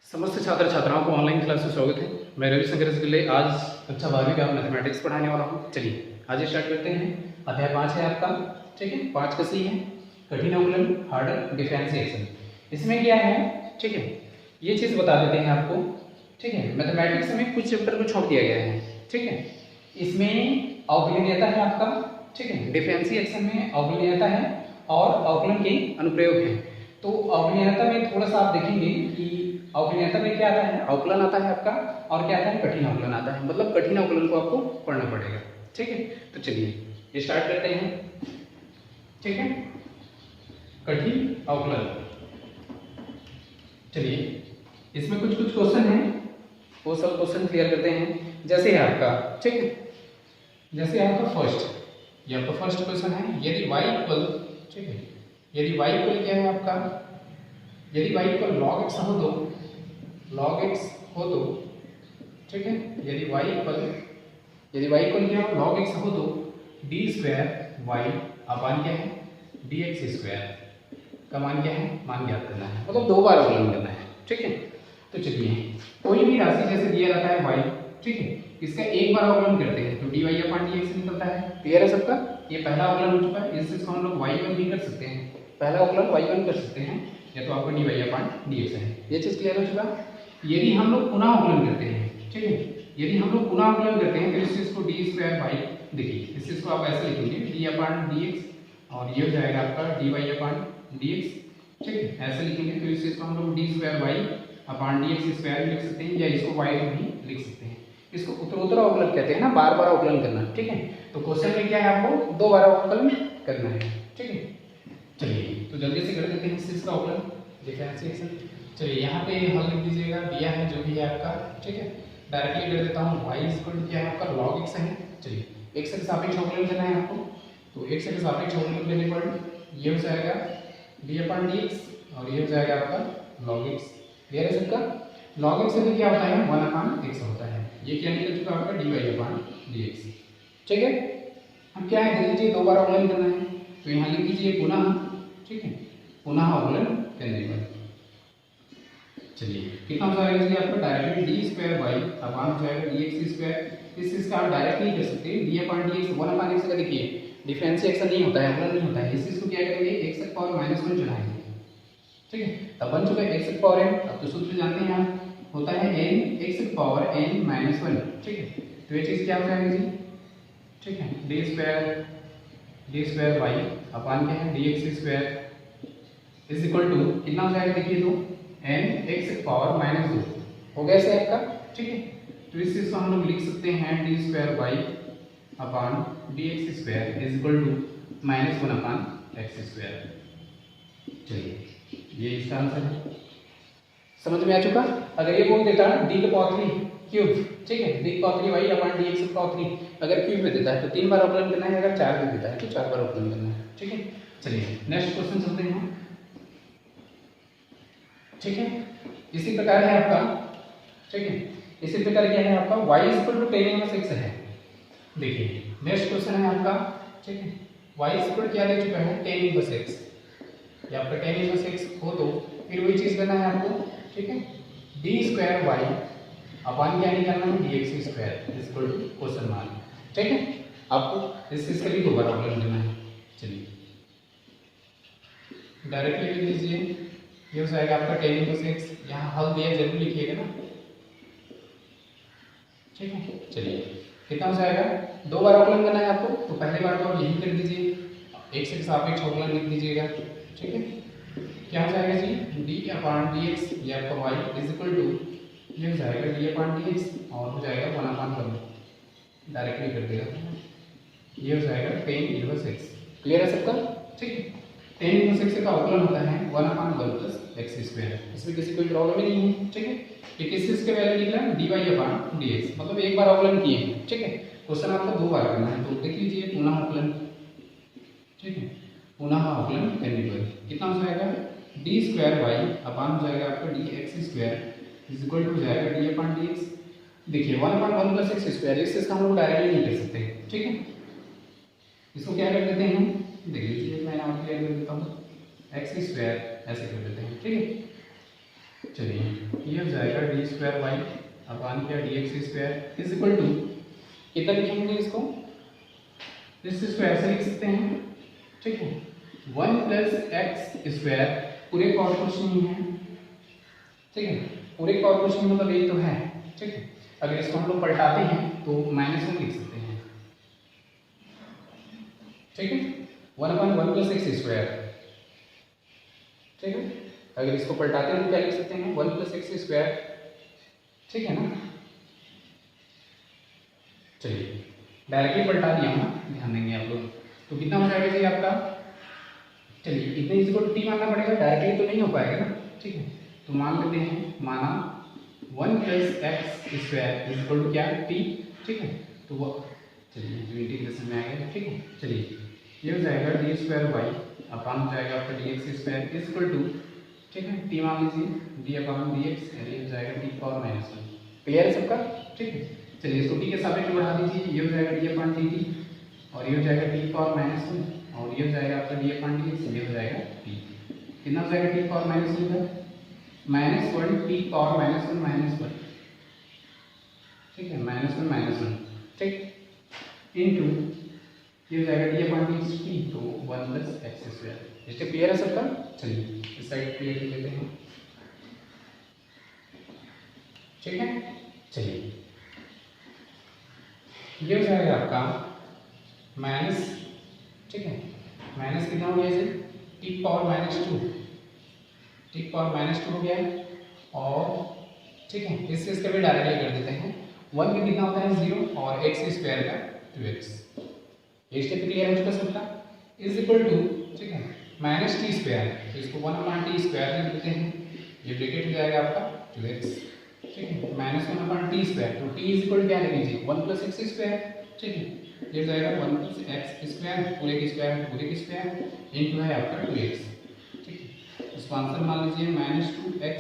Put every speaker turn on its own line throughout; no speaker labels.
समस्त छात्र छात्राओं को ऑनलाइन क्लास में स्वागत है। मैं रविशंकर रसगुल्ले आज कक्षा 12वीं का मैथमेटिक्स पढ़ाने वाला हूँ। चलिए आज स्टार्ट करते हैं। अध्याय 5 है आपका, ठीक है। 5 का सी है कठिन अवकलन, हार्डर डिफरेंशिएशन। इसमें क्या है, ठीक है, ये चीज़ बता देते हैं आपको, ठीक है। मैथमेटिक्स में कुछ चैप्टर को छोड़ दिया गया है, ठीक है। इसमें अवकलनीयता है आपका, ठीक है। डिफरेंशिएशन में अवकलनीयता है और अवकलन के अनुप्रयोग है। तो अवकलनीयता में थोड़ा सा आप देखेंगे कि अवकलनीयता में क्या आता है, अवकलन आता है आपका, और क्या आता है, कठिन अवकलन आता है। मतलब कठिन अवकलन को आपको पढ़ना पड़ेगा, ठीक है। तो चलिए ये स्टार्ट करते हैं, ठीक है। कठिन अवकलन, चलिए इसमें कुछ क्वेश्चन हैं, वो सब क्वेश्चन क्लियर करते हैं। जैसे है आपका, ठीक है, जैसे आपका फर्स्ट, ये आपका फर्स्ट क्वेश्चन है। यदि y इक्वल, ठीक है, यदि y इक्वल क्या है आपका, यदि y इक्वल log x हो तो, log x हो तो, ठीक है, यदि y इक्वल क्या हो, log x हो तो d स्क्वायर y अपान क्या है, dx स्क्वायर का मान क्या है, मान ज्ञात करना है। मतलब दो बार अवकलन करना है, ठीक है। तो चलिए कोई भी राशि जैसे दिया जाता है y, ठीक है, इसका एक बार अवकलन करते हैं तो dy अपान dx निकलता है। क्लियर है सबका? ये पहला अवकलन हो चुका है। इससे हम लोग y1 भी कर सकते हैं, पहला अवकलन y1 कर सकते हैं, या तो आपका dy अपान dx है। ये चीज क्लियर हो चुका। यदि हम लोग पुनः अवकलन करते हैं, ठीक है, यदि हम लोग पुनः अवकलन करते हैं तो इस चीज को डी स्क्वायर बाई, देखिए इस चीज को आप ऐसे लिखेंगे डी अपान डी एक्स, और ये हो जाएगा आपका डी वाई अपान डी एक्स, ठीक है, ऐसे लिखेंगे। तो इस चीज को हम लोग डी स्क्वायर वाई अपान डी एक्स स्क्वायर लिख सकते हैं, या इसको वाई भी लिख सकते हैं। इसको उत्तरोत्तर अवकलन कहते हैं ना, बार बार अवकलन करना, ठीक है। तो क्वेश्चन में क्या है, आपको दो बार अवकलन करना है, ठीक है। चलिए तो जल्दी से कर देते हैं इस चीज का अवकलन, डिफरेंशिएशन। चलिए यहाँ पे हल लिख दीजिएगा, दिया है जो भी है आपका, ठीक है। डायरेक्टली कर देता हूँ, y इक्वल क्या है आपका, log x है। चलिए x के सापेक्ष अवकलन करना है आपको, तो x के सापेक्ष अवकलन करने पर ये हो जाएगा d अपान dx, और ये हो जाएगा आपका log x। क्लियर है सबका? log x से क्या होता है, 1 अपान x होता है। ये क्या निकल चुका आपका dy अपान dx, ठीक है। अब क्या है, देख लीजिए दो बार अवकलन करना है, तो यहाँ लिख दीजिए पुनः, ठीक है, पुनः अवकलन करने पर चलिए कितना हो जाएगा, इसलिए आपको डायरेक्टली डी स्क्वायर बाई अपान हो जाएगा डी एक्स स्क्वायर। इस चीज का आप डायरेक्टली कर सकते हैं, डी अपान डी एक्स, 1 अपान एक्स का देखिए डिफरेंशिएशन नहीं होता है, अवकलन नहीं होता है। इस चीज को क्या करेंगे, x की पावर -1 चढ़ाएंगे, ठीक है। तब बन चुका है x की पावर n। अब तो सूत्र जानते हैं आप, होता है n x की पावर n -1, ठीक है। तो ये चीज क्या हो जाएगी जी, ठीक है, डी स्क्वायर बाई अपान क्या है, d x square is equal to कितना हो जाएगा, देखिए तो n x की पावर -2 हो गया से आपका, ठीक है। तो इस चीज को हम लोग लिख सकते हैं d square y upon d x square is equal to -1 upon x square. चलिए ये इसका आंसर है, समझ में आ चुका। अगर ये बोल देता डी की पावर 3 क्यूब, ठीक है, डी की पावर 3 वाई अपान डी एक्स की पावर 3, अगर क्यूब में देता है तो 3 बार अवकलन करना है, अगर 4 में देता है तो 4 बार अवकलन करना है, ठीक है। चलिए नेक्स्ट क्वेश्चन चलते हैं, ठीक है। इसी प्रकार है आपका, ठीक है, इसी प्रकार क्या है आपका, y equal to tan inverse x है। देखिए नेक्स्ट क्वेश्चन है आपका, ठीक है, y इक्वल क्या दे चुका है, tan इनवर्स x, या आपका tan इनवर्स x हो तो फिर वही चीज करना है आपको, ठीक है, d स्क्वायर y अपान क्या निकालना है, dx square is equal to question mark, ठीक है। आपको इस चीज का भी दोबारा अवकलन करना है। चलिए डायरेक्टली लिख लीजिए, ये हो जाएगा आपका tan इनवर्स x, यहाँ हल दिया जरूर लिखिएगा ना, ठीक है। चलिए कितना हो जाएगा, दो बार अवकलन करना है आपको, तो पहले बार को आप यही कर दीजिए, x के सापेक्ष अवकलन लिख दीजिएगा, ठीक है। क्या हो जाएगा जी, d अपान dx, ये आपका y इज इक्वल टू, ये हो जाएगा d अपान dx, और हो जाएगा 1 अपान 1, डायरेक्टली कर देगा, ये हो जाएगा tan इनवर्स x। क्लियर है सबका? ठीक है। tan इनवर्स x का अवकलन होता है 1 अपान 1 प्लस एक्स स्क्वायर, इसमें किसी कोई प्रॉब्लम ही नहीं है, ठीक है। ये किस चीज के वैल्यू निकला, dy अपान dx, मतलब एक बार अवकलन किए हैं, ठीक है। क्वेश्चन आपको दो बार करना है, तो देख लीजिए पुनः अवकलन, ठीक है, पुनः अवकलन करने पर कितना हो जाएगा, डी स्क्वायर वाई अपान हो जाएगा आपका d x square is equal to हो जाएगा डी अपान डी एक्स। देखिए 1 अपान 1 प्लस एक्स स्क्वायर, इसका हम लोग डायरेक्टली नहीं कर सकते, ठीक है। इसको क्या कर देते हैं, देख लीजिए मैं नाम क्लियर कर देता हूँ, एक्स स्क्वायर ऐसे कर देते हैं, ठीक है। चलिए ये हो जाएगा डी स्क्वायर वाई अपान क्या d x square is equal to कितना लिखेंगे इसको, इसको ऐसे लिख सकते हैं, ठीक है, 1 प्लस एक्स स्क्वायर पूरे कॉर्पोरेशन ही है, ठीक है, पूरे कॉर्पोरेशन मतलब एक तो है, ठीक है। अगर इसको हम लोग पलटाते हैं तो -1 लिख सकते हैं, ठीक है, 1/1 प्लस एक्स स्क्वायर, ठीक है। अगर इसको पलटाते हैं तो क्या लिख सकते हैं 1 प्लस एक्स स्क्वायर, ठीक है ना। चलिए डायरेक्टली पलटा दिया हूँ ना, ध्यान देंगे आप लोग, तो कितना हो जाएगा जी आपका, चलिए इतने इसको टी मानना पड़ेगा, डायरेक्टली तो नहीं हो पाएगा ना, ठीक है। तो मान लेते हैं, माना 1 plus x square is equal to क्या टी, ठीक है। तो वो चलिए जो इंटीग्रेशन में आएगा, ठीक है। चलिए ये हो जाएगा डी स्क्वायर वाई अपान हो जाएगा आपका d x square is equal to, ठीक है, टी मान लीजिए डी अपान डी एक्स, यानी हो जाएगा टी पावर -1। क्लियर है सबका, ठीक है। चलिए इसको टी के सापेक्ष बढ़ा दीजिए, ये हो जाएगा डी अपान डी टी और ये हो जाएगा टी पावर -1 और ये हो जाएगा आपका डी अपान डी एक्स, ये हो जाएगा टी, कितना हो जाएगा टी पावर -1 का -1 टी पावर -1, ठीक है, -1, ठीक, इनटू ये हो जाएगा डी अपान डी एक्स टी, तो 1 प्लस एक्स स्क्वायर। इससे क्लियर है सबका। चलिए इस साइड क्लियर कर लेते हैं, ठीक है। चलिए ये हो जाएगा आपका माइनस, ठीक है, माइनस कितना हो गया इसे टी पावर -2, टी पावर -2 हो गया, और ठीक है इसके भी डायरेक्टली कर देते हैं, 1 में कितना होता है 0 और एक्स स्क्वायर का 2x, ये स्टेप क्लियर हो चुका सबका, इज इक्वल टू, ठीक है, -t स्क्वायर, तो इसको 1/t स्क्वायर लिख देते हैं, ये ब्रैकेट हो जाएगा आपका 2x, ठीक है, -1/t स्क्वायर, तो t इज इक्वल क्या ले लीजिए 1 प्लस एक्स स्क्वायर, ठीक है, ये हो जाएगा 1 प्लस एक्स स्क्वायर पूरे के स्क्वायर इनटू है आपका 2x, ठीक है। इसको आंसर मान लीजिए -2x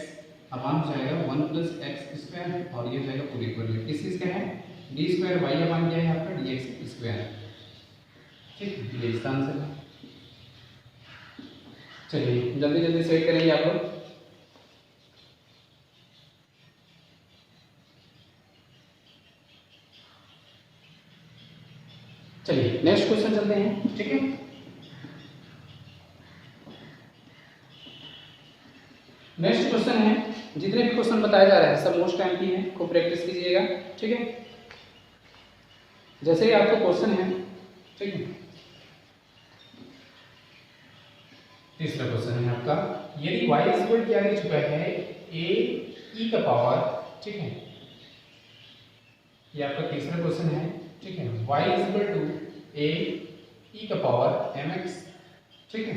अपान हो जाएगा 1 प्लस एक्स स्क्वायर और ये हो जाएगा पूरे पर, किस चीज़ का है डी स्क्वायर वाई अपान क्या है आपका डी एक्स स्क्वायर, ठीक है, ये इसका आंसर है। चलिए जल्दी जल्दी सेट करेंगे आप लोग। चलिए नेक्स्ट क्वेश्चन चलते हैं, ठीक है। नेक्स्ट क्वेश्चन है, जितने भी क्वेश्चन बताया जा रहा है सब मोस्ट टाइम की है, खूब प्रैक्टिस कीजिएगा, ठीक है। जैसे ही आपका क्वेश्चन है, ठीक है, तीसरा क्वेश्चन है आपका, यदि y इज इक्वल क्या दे चुका है a e का पावर, ठीक है, ये आपका तीसरा क्वेश्चन है, ठीक है, y is equal to a e का पावर mx, ठीक है,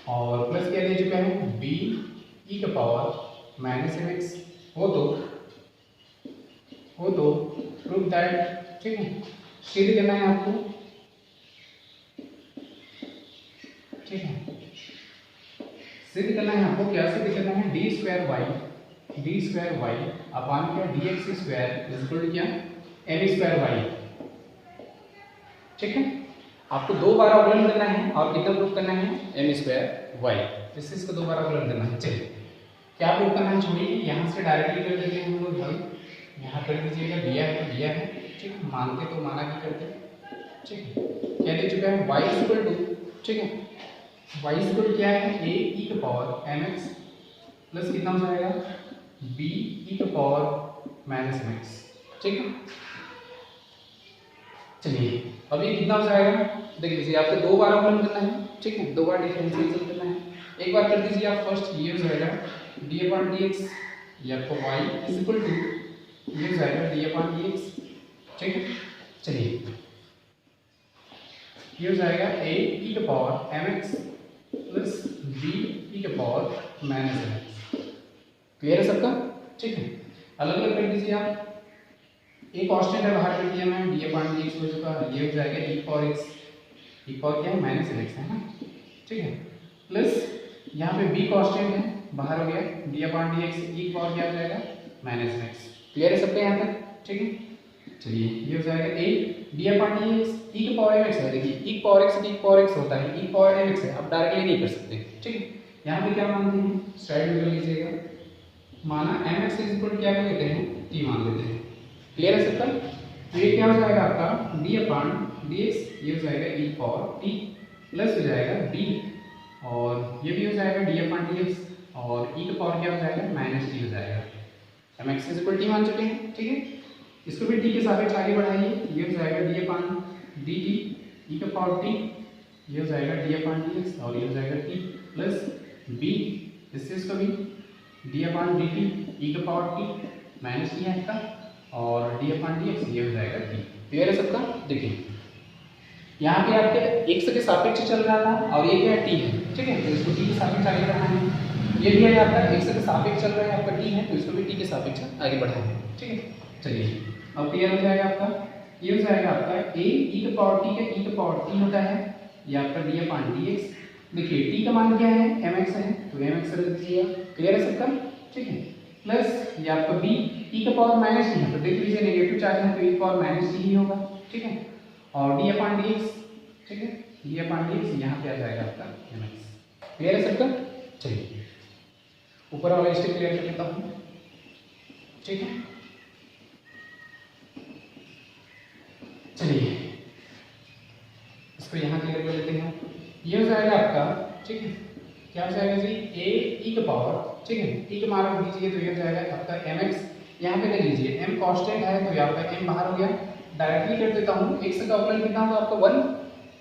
और प्लस क्या दे चुका है b e का पावर -mx, हो तो प्रूव दैट, ठीक है, सिद्ध करना है आपको, ठीक है, सिद्ध करना है आपको, क्या सिद्ध करना है डी स्क्वायर वाई अपान क्या d x square is equal to क्या एम स्क्वायर वाई, ठीक है। आपको 2 बार अवकलन करना है और कितना प्रूफ करना है एम स्क्वायर वाई, इसको 2 बार अवकलन करना है। चलिए क्या प्रूफ करना है, छोड़िए, यहाँ से डायरेक्टली कर देते हैं हम लोग हल, यहाँ कर दीजिएगा, दिया है, ठीक है, मानते तो माना की करते, ठीक है, क्या दे चुका है y इज इक्वल टू, ठीक है, y इज इक्वल क्या है a e का पावर mx प्लस कितना हो जाएगा b e का पावर -mx, ठीक है। चलिए अब ये कितना हो जाएगा, देख लीजिए, आपको 2 बार अवकलन करना है, ठीक है, 2 बार डिफरेंशिएशन करना है, एक बार कर दीजिए आप फर्स्ट, ये हो जाएगा डी अपान डी एक्स, ये आपको y इज इक्वल टू ये हो जाएगा डी अपान डी एक्स, ठीक है। चलिए ये हो जाएगा a e का power mx plus b e का पावर -mx, क्लियर है सबका, ठीक है। अलग अलग कर दीजिए आप, एक कांस्टेंट है बाहर कर दिया मैं डी अपान डी एक्स हो चुका, ये हो जाएगा e power x, e power क्या है -mx है ना, ठीक है, प्लस यहाँ पे b कांस्टेंट है बाहर हो गया डी अपान डी एक्स, e पावर क्या हो जाएगा -mx, क्लियर है सबका यहाँ तक, ठीक है। चलिए ये हो जाएगा a D upon d x e की पावर mx है, देखिए e power x D power x होता है, e पावर mx है, अब डायरेक्टली नहीं कर सकते, ठीक है। यहाँ पे क्या मानते हैं साइड में कर लीजिएगा, माना एम एक्स इज इक्वल क्या लेते हैं, टी मान लेते हैं। क्लियर है सबका? तो ये क्या हो जाएगा आपका डी अपॉन डी एक्स, ये हो जाएगा ई पावर टी प्लस हो जाएगा बी, और ये भी हो जाएगा डी अपॉन डी एक्स, और ई का पावर क्या हो जाएगा माइनस टी हो जाएगा। M x is equal t मान चुके हैं, ठीक है। इसको भी टी के सापेक्ष आगे बढ़ाइए, ये हो जाएगा D upon D T E का पावर टी, ये हो जाएगा डी अपॉन डी एक्स, और ये हो जाएगा टी प्लस बी, इससे इसको भी D upon D T E का पावर टी माइनस टी है इसका, और डी अपॉन डी एक्स, ये हो जाएगा टी। क्लियर है सबका? देखिए यहाँ पे आपके एक्स के सापेक्ष चल रहा था और ये क्या है टी है, ठीक है, तो इसको टी के सापेक्ष आगे बढ़ाना है। ये भी है आपका एक्स के सापेक्ष चल रहा है आपका टी है, तो इसको भी टी के सापेक्ष आगे बढ़ाना है, ठीक है। चलिए अब क्लियर हो जाएगा आपका, ये हो जाएगा आपका ए ई का पावर टी का ई का पावर टी होता है, ये आपका डी अपॉन डी एक्स। देखिए टी का मान क्या है एम एक्स है, तो एम एक्स रख दीजिएगा। क्लियर है सबका? ठीक है, प्लस ये आपका बी ई का पावर माइनस टी है, तो देख लीजिए नेगेटिव चार्ज है तो ई पावर माइनस टी ही होगा, ठीक है, और डी अपॉन डी एक्स, ठीक है, डी अपॉन डी एक्स यहाँ पे आ जाएगा आपका एम एक्स। क्लियर है सबका? चलिए ऊपर वाला स्टेप क्लियर कर लेता हूँ, ठीक है। चलिए इसको यहाँ क्लियर कर लेते हैं, ये हो जाएगा आपका, ठीक है, क्या हो जाएगा जी ए ई का पावर, ठीक है, ई का मान रख दीजिए तो ये हो जाएगा आपका एम एक्स। यहाँ पे देख लीजिए एम कांस्टेंट है तो यहाँ पे एम बाहर हो गया, डायरेक्टली कर देता हूँ, एक्स का अवकलन कितना होगा आपका 1।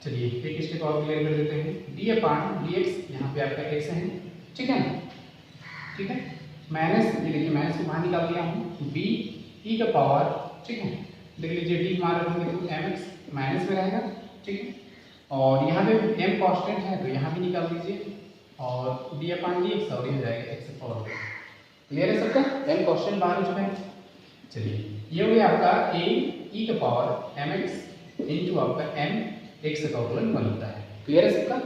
चलिए एक स्टेप और क्लियर कर देते हैं, डी अपॉन डी एक्स, यहाँ पे आपका एक्स है, ठीक है, ठीक है, माइनस ये देखिए माइनस को बाहर निकाल दिया हूँ, बी ई का पावर, ठीक है, देख लीजिए डी मान रखेंगे तो एम एक्स माइनस में रहेगा, ठीक है, और यहाँ पे एम कांस्टेंट है तो यहाँ भी निकाल दीजिए, और डी अपॉन डी एक्स, और ये हो जाएगा एक्स पावर। क्लियर है सबका? एम कांस्टेंट बाहर हो चुका है। चलिए ये हो गया आपका ए ई का पावर एम एक्स इंटू आपका एम एक्स का अवकलन 1 होता है। क्लियर है सबका?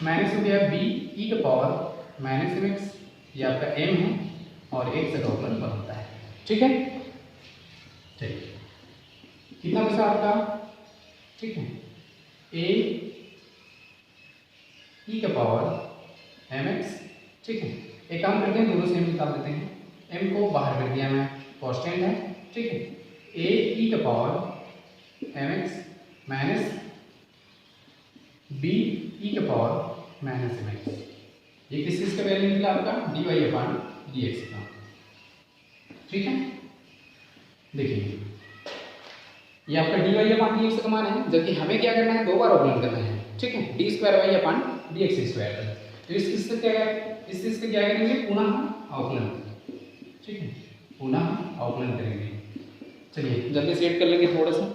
माइनस हो गया बी ई का पावर माइनस एम एक्स, ये आपका एम है, और एक्स का अवकलन 1 होता है, ठीक है। चलिए कितना बचा आपका, ठीक है, ए ई का पावर एम एक्स, ठीक है, एक काम करते हैं दोनों से एम निकाल देते हैं, एम को बाहर कर दिया मैं, कांस्टेंट है, ठीक है, ए ई का power m x minus b e का पावर माइनस एम एक्स, ये किस चीज़ का वैल्यू निकला आपका d y upon d x का, ठीक है। देखिए ये आपका d y upon d x का मान है, जबकि हमें क्या करना है, 2 बार अवकलन करना है, ठीक है, d square y upon d x square. तो इस चीज़ से क्या करेंगे, पुनः अवकलन, ठीक है, पुनः अवकलन करेंगे। चलिए जल्दी से ऐड कर लेंगे थोड़ा सा,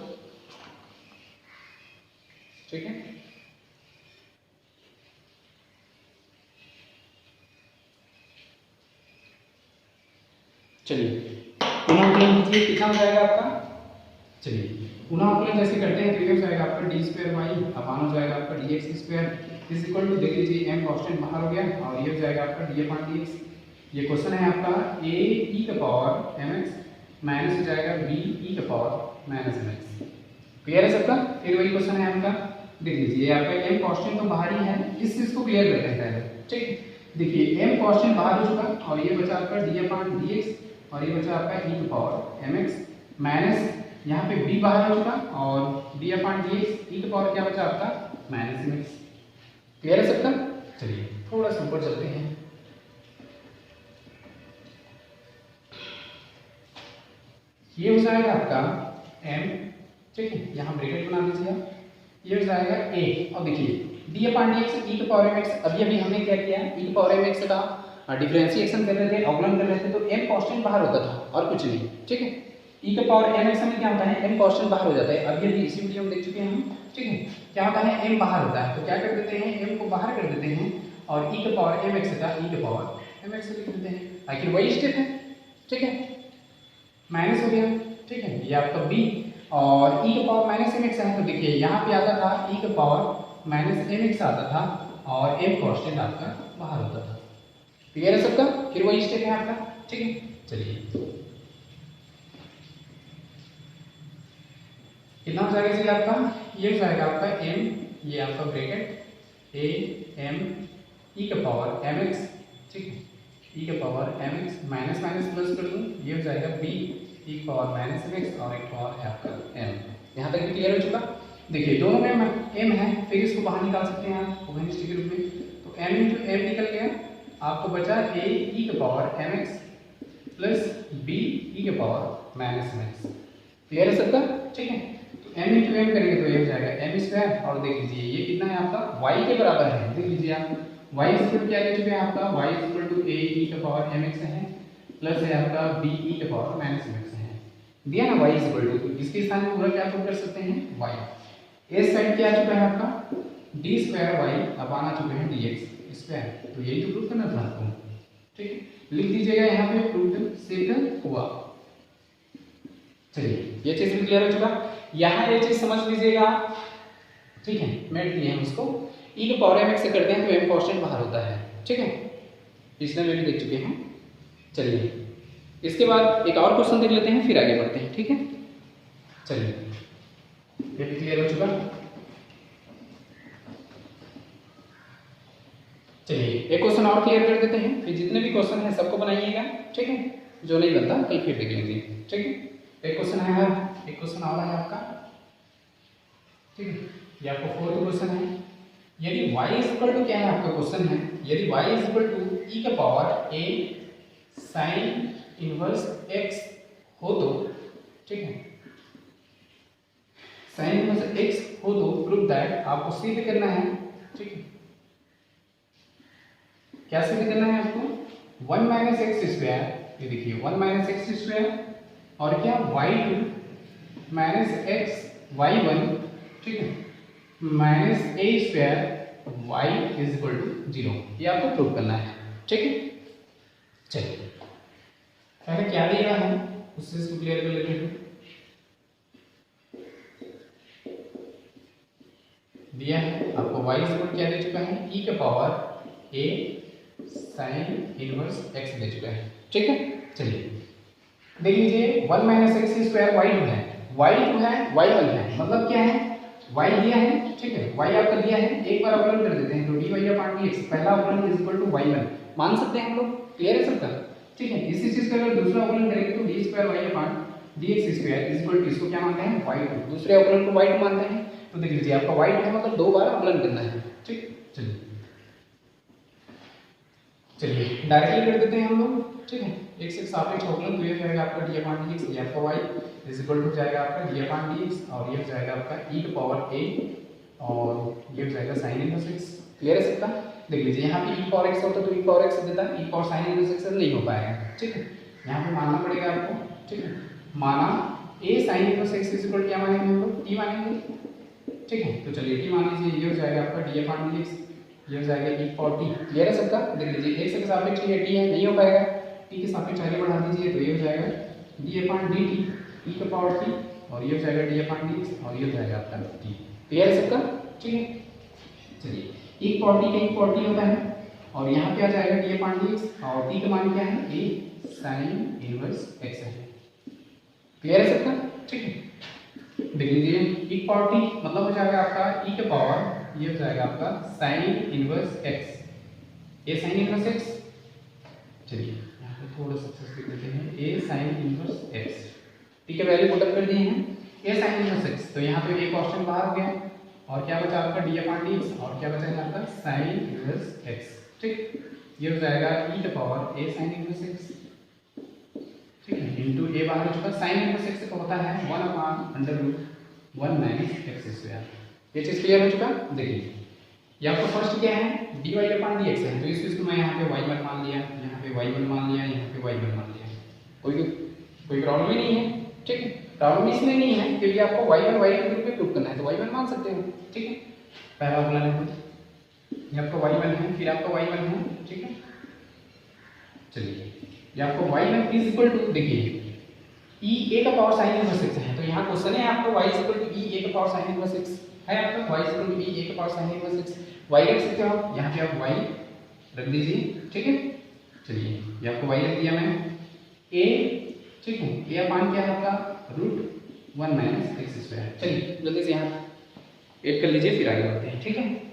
ठीक है। चलिए पुनः अवकलन कीजिए, कितना हो जाएगा आपका। चलिए पुनः अवकलन जैसे करते हैं तो ये हो जाएगा आपका डी स्क्वायर वाई अपॉन हो जाएगा आपका d x square is equal to, देख लीजिए एम कांस्टेंट बाहर हो गया, और ये हो जाएगा आपका डी अपॉन डी एक्स। ये क्वेश्चन है आपका ए ई का पावर एम एक्स माइनस हो जाएगा बी ई का power minus m x. Clear है सबका? फिर वही क्वेश्चन है आपका, देख लीजिए आपका एम कांस्टेंट तो बाहर ही है, इस चीज़ को क्लियर करते हैं पहले, ठीक। देखिए एम कांस्टेंट बाहर हो चुका, और ये बचा आपका डी अपॉन डी एक्स, और ये बचा आपका ई का पावर एम एक्स माइनस, यहाँ पे b बाहर हो चुका, और डी अपॉन डी एक्स ई का पावर क्या बचा आपका माइनस एम एक्स। क्लियर है सबका? चलिए थोड़ा सा ऊपर चलते हैं, ये हो जाएगा आपका m, ठीक है, यहाँ ब्रैकेट बना लीजिए आप, ये हो जाएगा a, और देखिए डी अपॉन डी एक्स ई का पावर एम एक्स, अभी हमने क्या किया, ई का पावर एम एक्स का डिफरेंशिएशन कर रहे थे, अवकलन कर रहे थे, तो m कांस्टेंट बाहर होता था और कुछ नहीं, ठीक है। ई का पावर एम एक्स में क्या होता है, m कांस्टेंट बाहर हो जाता है, अभी इसी वीडियो में देख चुके हैं हम, ठीक है। क्या होता है, m बाहर होता है, तो क्या कर देते हैं, m को बाहर कर देते हैं, और ई का पावर एम एक्स का ई का पावर एम एक्स लिख देते हैं, आखिर वही स्टेप है, ठीक है, माइनस हो गया, ठीक है, ये आपका b, और ई का पावर माइनस एम एक्स है, तो देखिए यहाँ पे आता था ई का पावर माइनस एम एक्स आता था, और m कांस्टेंट आपका बाहर होता था। क्लियर है सबका? फिर वही स्टेप है आपका, ठीक है। चलिए कितना हो जाएगा जी आपका, ये हो जाएगा आपका m, ये आपका ब्रैकेट a m ई का पावर एम एक्स, ठीक है, ई का power m x minus plus कर दूँ, ये हो जाएगा b e power minus x और एक पावर है आपका m। यहाँ तक भी क्लियर हो चुका। देखिए दोनों में m है, फिर इसको बाहर निकाल सकते हैं आप कोहेनिस्टी के रूप में, तो m इंटू m निकल गया, आपको बचा a e के power mx plus b e के पावर माइनस mx। क्लियर है सबका? ठीक है, तो m इंटू m करेंगे तो ये हो जाएगा m स्क्वायर, और देख लीजिए ये कितना है आपका y के बराबर है। देख लीजिए आप y इक्वल क्या ले चुके हैं आपका, y equal to a e के पावर mx है प्लस है आपका b e के पावर माइनस mx है, दिया ना y इक्वल टू, इसके स्थान में पूरा क्या पुट कर सकते हैं y। इस साइड क्या आ चुका है आपका d स्क्वायर y, अब आना चुके हैं dx स्क्वायर, तो यही तो प्रूफ करना था आपको। ठीक है, लिख दीजिएगा यहाँ पे प्रूफ सिद्ध हुआ। चलिए ये चीज भी क्लियर हो चुका। यहाँ ये चीज समझ लीजिएगा, ठीक है, मेट लिए हम उसको e के पावर mx से करते हैं तो m कांस्टेंट बाहर होता है। ठीक है, पिछले में भी देख चुके हैं। चलिए इसके बाद एक और क्वेश्चन देख लेते हैं, फिर आगे बढ़ते हैं। ठीक है, चलिए ये भी क्लियर हो चुका। चलिए एक क्वेश्चन और क्लियर कर देते हैं, फिर जितने भी क्वेश्चन हैं सबको बनाइएगा। ठीक है, जो नहीं बनता कल फिर देख लेंगे। ठीक है, एक क्वेश्चन है यार, एक क्वेश्चन आ रहा है आपका। ठीक है, ये आपको फोर्थ क्वेश्चन है। यदि y इक्वल टू क्या है आपका क्वेश्चन है, यदि y इक्वल टू e के power a sin inverse x हो तो, ठीक है, sin इनवर्स x हो तो प्रूव दैट, आपको सिद्ध करना है। ठीक है, क्या सिद्ध करना है आपको, 1 माइनस एक्स स्क्वायर, ये देखिए 1 माइनस एक्स स्क्वायर और क्या y2 माइनस एक्स y1, ठीक है, minus a square y is equal to 0, ये आपको प्रूव करना है। ठीक है, चलिए पहले क्या दिया है उससे इसको क्लियर कर लेते हैं। दिया है आपको y इज इक्वल क्या दे चुका है, e के power a sin inverse x दे चुका है। ठीक है, चलिए देख लीजिए 1 माइनस एक्स स्क्वायर y2 है, y2 है, y1 है, मतलब क्या है y दिया है। ठीक है, y आपका दिया है, एक बार अवकलन कर देते हैं तो dy अपॉन dx, पहला अवकलन इज इक्वल टू y1 मान सकते हैं हम लोग। क्लियर है सबका? ठीक है, इसी चीज का अगर दूसरा अवकलन करेंगे तो d square y upon dx square is equal to, इसको क्या मानते हैं y2, दूसरे अवकलन को y2 मानते हैं। तो देख लीजिए आपका y2 है, मतलब दो बार अवकलन करना है। ठीक, चलिए चलिए डायरेक्टली कर देते हैं हम लोग। ठीक है, एक से सापेक्ष अवकलन, तो ये जाएगा आपका d अपॉन dx, ये आपका y इज इक्वल टू जाएगा आपका d अपॉन dx, और ये जाएगा आपका e की पावर a, और ये जाएगा sin इनवर्स x। क्लियर है सबका? देख लीजिए यहाँ पे e पावर x होता तो e पावर x देता, e power sin inverse x नहीं हो पाएगा। ठीक है, यहाँ पे मानना पड़ेगा आपको। ठीक है, माना a sin inverse x is equal क्या मानेंगे हम लोग, t मानेंगे। ठीक है, तो चलिए t मान लीजिए, ये हो जाएगा आपका d अपॉन dx, ये हो जाएगा e पावर t। क्लियर है सबका? देख लीजिए x के सापेक्ष ये t है, नहीं हो पाएगा, t के सापेक्ष आगे बढ़ा दीजिए तो ये हो जाएगा d अपॉन dt e का पावर t, और ये हो जाएगा d अपॉन dx, और ये हो जाएगा आपका t। क्लियर है सबका? ठीक है, चलिए e पावर t का e पावर t होता है, और यहाँ पे आ जाएगा d अपॉन dx, और t का मान क्या है, a sin इनवर्स x है। क्लियर है सबका? ठीक है, देख लीजिए e पावर t मतलब हो जाएगा आपका e के पावर, ये हो जाएगा आपका sin inverse x, a sin inverse x। चलिए यहाँ पे थोड़ा सा लिख देते हैं, a sin inverse x, t के वैल्यू पुट अप कर दिए हैं, a sin इनवर्स x, तो यहाँ पे a कांस्टेंट बाहर हो गया, और क्या बचा आपका d अपॉन dx, और क्या बचा आपका sin इनवर्स x। ठीक, ये हो जाएगा e के power a sin inverse x, ठीक है, इनटू a बाहर हो चुका, sin इनवर्स x का होता है 1 upon under root 1 minus x square. ये चीज क्लियर हो चुका। देखिए ये आपका फर्स्ट क्या है, dy अपॉन dx है, तो इस चीज को मैं यहाँ पे y1 मान लिया, यहाँ पे y1 मान लिया, यहाँ पे y1 मान लिया, कोई प्रॉब्लम ही नहीं है। ठीक है, प्रॉब्लम इसमें नहीं है क्योंकि आपको y1 y के रूप में प्रूव करना है, तो y1 मान सकते हो। ठीक है, पहला अवकलन है, ये आपका y1 है, फिर आपका y1 है। ठीक है, चलिए ये आपको y1 इज इक्वल टू, देखिए e a का पावर sin इनवर्स x है, तो यहाँ क्वेश्चन है आपको y equal to e a का पावर sin इनवर्स x है, आपका y equal to e a का power sin inverse x, y रख सकते हो आप, यहाँ पे आप y रख दीजिए। ठीक है, चलिए ये आपको y रख दिया मैंने, a, ठीक है, a अपॉन क्या है आपका रूट 1 माइनस एक्स स्क्वायर। चलिए जल्दी से यहाँ ऐड कर लीजिए, फिर आगे बढ़ते हैं। ठीक है,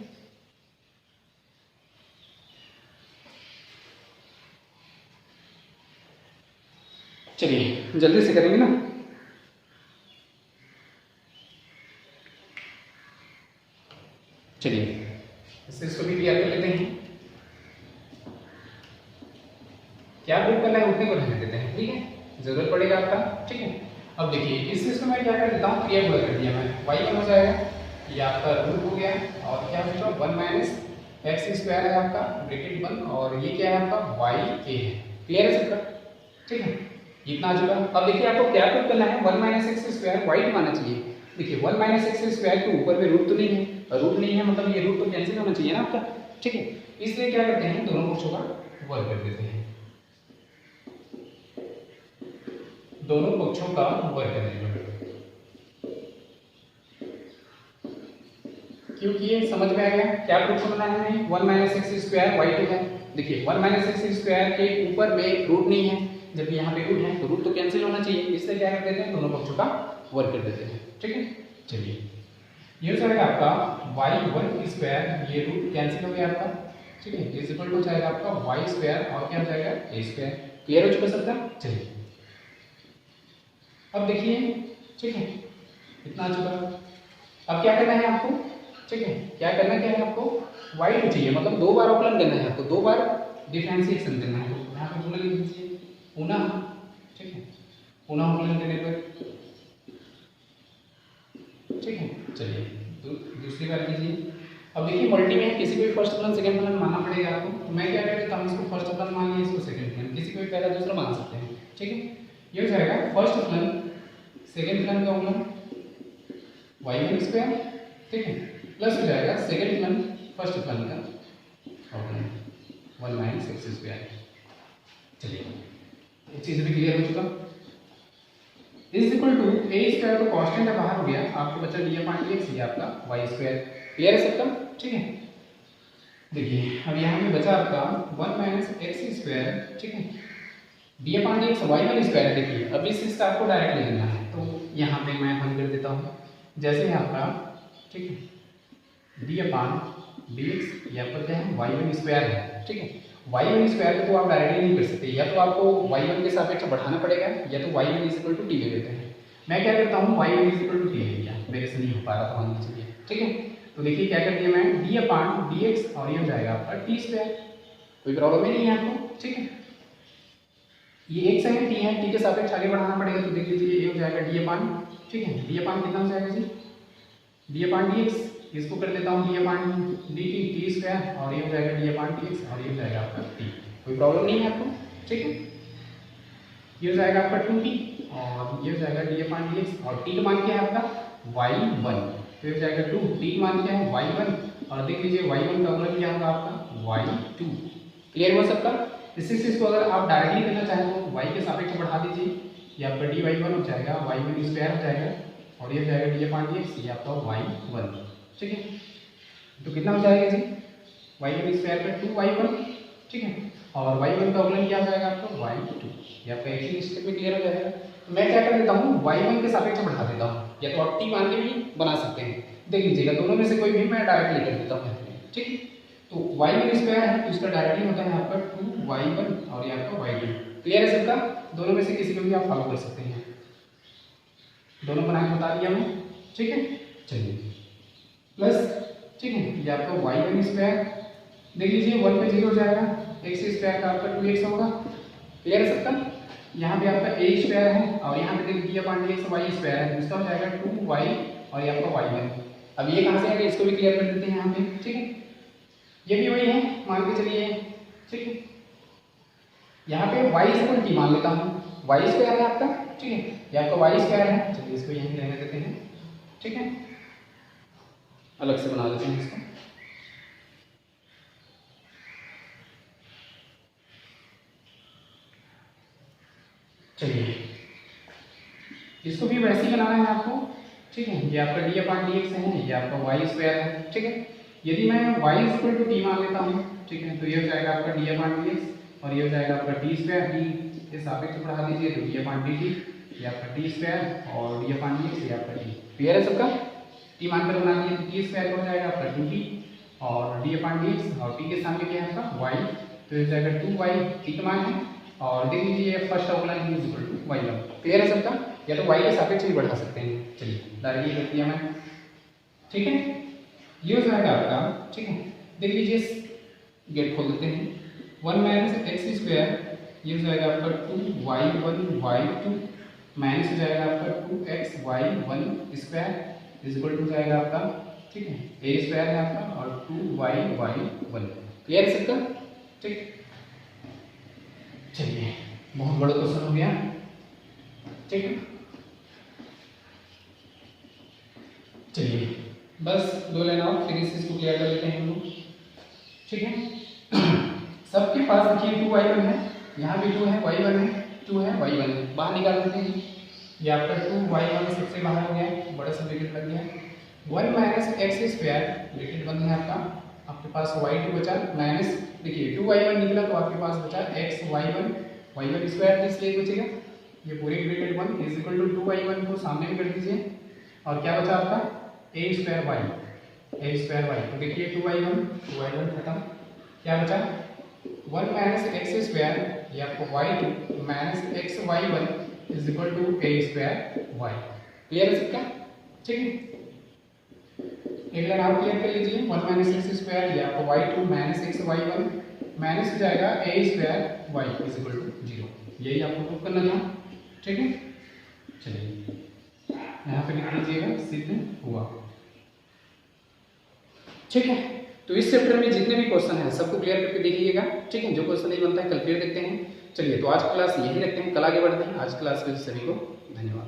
चलिए जल्दी से करेंगे ना। चलिए इसको भी क्लियर कर लेते हैं। क्या प्रूव करना है उतने को रहने देते हैं, ठीक है, जरूरत पड़ेगा आपका, ठीक है। अब देखिए इस चीज को मैं क्या कर देता हूँ, क्लियर बोल कर दिया मैं, वाई वन हो जाएगा, ये आपका रूट हो गया, और क्या होगा 1 माइनस एक्स स्क्वायर है आपका ब्रैकेट 1, और ये क्या है आपका वाई के है। क्लियर है सबका, ठीक है, इतना आ चुका। अब देखिए आपको क्या प्रूव करना है, 1 माइनस एक्स स्क्वायर वाई मानना चाहिए। देखिए 1 माइनस एक्स स्क्वायर के ऊपर में रूट तो नहीं है, रूट नहीं है मतलब ये रूट तो कैंसिल होना चाहिए ना आपका, ठीक है। इसलिए क्या करते हैं, दोनों पक्षों का वर्ग कर देते हैं, दोनों पक्षों का वर्ग कर देंगे, क्योंकि ये समझ में आ गया क्या प्रूफ करना है हमें, 1 minus x square y two है। देखिए 1 माइनस एक्स स्क्वायर के ऊपर में रूट नहीं है, जबकि यहाँ पे रूट है तो रूट तो कैंसिल होना चाहिए, इसलिए क्या कर देते हैं, दोनों पक्षों का वर्ग कर देते हैं, ठीक है। चलिए ये हो जाएगा आपका वाई वन स्क्वायर, ये रूट कैंसिल हो गया आपका, ठीक है, इज इक्वल टू हो जाएगा आपका वाई स्क्वायर, और क्या हो जाएगा ए स्क्वायर। क्लियर हो चुका सबका। चलिए अब देखिए, ठीक है, इतना आ चुका। अब क्या करना है आपको, ठीक है, क्या करना क्या है आपको, वाई टू चाहिए, मतलब 2 बार अवकलन करना है आपको, 2 बार डिफरेंशिएशन करना है। तो यहाँ पे बोला लिख दीजिए पुनः, ठीक है, पुनः अवकलन करने पर, ठीक है। चलिए दूसरी बार कीजिए। अब देखिए मल्टी में किसी को भी फर्स्ट फलन सेकंड फलन मानना पड़ेगा आपको, तो मैं क्या कर देता हूँ, इसको फर्स्ट फलन मान लिया, इसको सेकंड फलन, किसी को भी पहला दूसरा मान सकते हैं, ठीक है। ये हो जाएगा फर्स्ट फलन सेकंड फलन का अवकलन वाई वन स्क्वायर, ठीक है, प्लस हो जाएगा सेकंड फलन फर्स्ट फलन का अवकलन 1 माइनस एक्स स्क्वायर। चलिए एक चीज भी क्लियर हो चुका। Is equal to a square तो कांस्टेंट है, बाहर हो गया, आपको बचा डी अपॉन डी एक्स, ये आपका वाई स्क्वायर। क्लियर है सबका, ठीक है। देखिए अब यहाँ पे बचा आपका 1 माइनस एक्स स्क्वायर, ठीक है, d upon d x y one square है। देखिए अब इस चीज का आपको डायरेक्ट ले लेना है, तो यहाँ पे मैं हल कर देता हूँ, जैसे है आपका, ठीक है, डी अपॉन डी एक्स, यहाँ पर क्या है वाई वन स्क्वायर है, ठीक है। वाई वन स्क्वायर को आप डायरेक्टली नहीं कर सकते, या तो आपको वाई वन के सापेक्ष बढ़ाना पड़ेगा, या तो y one is equal to t ले लेते हैं। मैं क्या करता हूँ, y one is equal to t ले लिया, मेरे से नहीं हो पा रहा था मान लीजिए, ठीक है। तो देखिए क्या कर दिया मैं, डी अपॉन डी एक्स, और ये हो जाएगा आपका टी स्क्वायर, कोई प्रॉब्लम ही नहीं है आपको, ठीक है। ये एक्स है, टी है, टी के सापेक्ष आगे बढ़ाना पड़ेगा, तो देख लीजिए ये हो जाएगा डी अपॉन, ठीक है, डी अपॉन कितना हो जाएगा जी, डी अपॉन डी एक्स, इसको कर देता हूँ D upon D T, T square, और ये हो जाएगा डी अपॉन टी एक्स, और ये हो जाएगा आपका टी, कोई प्रॉब्लम नहीं है आपको, ठीक है। ये हो जाएगा आपका 2t, और ये हो जाएगा डी अपॉन डी एक्स, और टी का मान क्या है आपका वाई वन, तो ये हो जाएगा 2, टी का मान क्या है वाई वन, और देख लीजिए वाई वन का अवकलन क्या होगा आपका वाई टू। क्लियर हुआ सबका। इसी चीज को अगर आप डायरेक्टली करना चाहें तो वाई के सापेक्ष बढ़ा दीजिए, ये आपका डी वाई वन हो जाएगा, वाई वन स्क्वायर हो जाएगा, और ये हो जाएगा डी अपॉन डी एक्स, ये आपका वाई वन, ठीक है। तो कितना हो जाएगा जी, वाई वन स्क्वायर पे 2 वाई वन, ठीक है, और वाई वन का अवकलन क्या हो जाएगा आपका वाई टू, ये आपका एक ही स्टेप में क्लियर हो जाएगा। तो मैं क्या कर देता हूँ, वाई वन के सापेक्ष बढ़ा देता हूँ, या तो आप टी मान के भी बना सकते हैं, देख लीजिएगा दोनों में से कोई भी मैं डायरेक्टली कर देता हूँ, ठीक है। तो वाई वन स्क्वायर है तो इसका डायरेक्टली होता है आपका 2 वाई वन, और ये आपका वाई टू। क्लियर है सबका, दोनों में से किसी को भी आप फॉलो कर सकते हैं, दोनों बना के बता दिया मैं, ठीक है। चलिए प्लस, ठीक है, ये आपका वाई वन स्क्वायर, देख लीजिए 1 पे 0 हो जाएगा, एक्स स्क्वायर का आपका 2x होगा। क्लियर है सबका। यहाँ पे आपका ए स्क्वायर है, और यहाँ पे देखिए upon d x y square है, इसका हो जाएगा 2y, और ये आपका वाई वन। अब ये कहाँ से आएगा, इसको भी क्लियर कर देते हैं यहाँ पे, ठीक है। ये भी वही है, मान के चलिए, ठीक है। यहाँ पे y इक्वल टी मान लेता हूँ, वाई स्क्वायर है आपका, ठीक है, ये आपका वाई स्क्वायर है, चलिए इसको यहीं रहने देते हैं, ठीक है, अलग से बना देते हैं इसको। चलिए इसको भी वैसे ही बनाना है आपको, ठीक है। ये आपका डी अपॉन डी एक्स है, ये आपका वाई स्क्वायर है, ठीक है। यदि मैं y इक्वल टू टी मान लेता हूँ, ठीक है, तो ये हो जाएगा आपका डी अपॉन डी एक्स, और ये हो जाएगा आपका टी स्क्वायर, टी के सापेक्ष बढ़ा दीजिए तो डी अपॉन डी टी, ये आपका टी स्क्वायर, और डी अपॉन डी एक्स, ये आपका टी। क्लियर है सबका, टी मान कर बना दिए तो टी स्क्वायर हो जाएगा आपका 2t, और डी अपॉन डी एक्स, और टी के सामने क्या है आपका y, तो ये हो जाएगा 2y, टी का मान है, और देख लीजिए फर्स्ट अवकलन is equal to y1। Clear है सबका? या तो y के सापेक्ष भी बढ़ा सकते हैं। चलिए डायरेक्टली कर दिया मैंने, ठीक है। ये हो जाएगा आपका, ठीक है। देख लीजिए, गेट खोल देते हैं। 1 माइनस एक्स स्क्वायर, ये हो जाएगा आपका 2y1 y2 माइनस हो जाएगा आपका 2xy1 square is equal to जाएगा आपका, ठीक है, a स्क्वायर है आपका और 2y1। क्लियर है सबका? ठीक। चलिए बहुत बड़ा क्वेश्चन हो गया, ठीक है। चलिए बस 2 लाइन और फिर इसको क्लियर कर लेते हैं हम लोग, ठीक है। सबके पास देखिए 2y1 है, यहाँ भी 2 है, y1 है, 2 है, y1 है, बाहर निकाल देते हैं। ये आपका 2y1 सबसे बाहर हो गया, बड़ा सा ब्रैकेट लग गया। 1 माइनस एक्स स्क्वायर ब्रैकेट बंद है आपका, आपके पास y2 बचा माइनस, देखिए 2y1 निकला तो आपके पास बचा xy1 y1 स्क्वायर, इसलिए बचेगा ये पूरे ब्रैकेट बंद इज इक्वल टू 2y1 को सामने में कर दीजिए और क्या बचा आपका a स्क्वायर y। तो देखिए 2y1 खत्म, क्या बचा 1 माइनस एक्स स्क्वायर, ये आपको y2 minus xy1 is equal to a square y। Clear है सबका? ठीक है। एक लाइन और क्लियर कर लीजिए, 1 माइनस एक्स स्क्वायर, ये आपको y2 माइनस xy1 माइनस हो जाएगा a square y is equal to 0। यही आपको प्रूव करना था, ठीक है। चलिए यहाँ पे लिख लीजिएगा, सिद्ध हुआ, ठीक है। तो इस चैप्टर में जितने भी क्वेश्चन हैं सबको क्लियर करके देखिएगा, ठीक है। जो क्वेश्चन नहीं बनता है कल फिर देखते हैं। चलिए तो आज क्लास यही रखते हैं, कल आगे बढ़ते हैं। आज क्लास के सभी को धन्यवाद।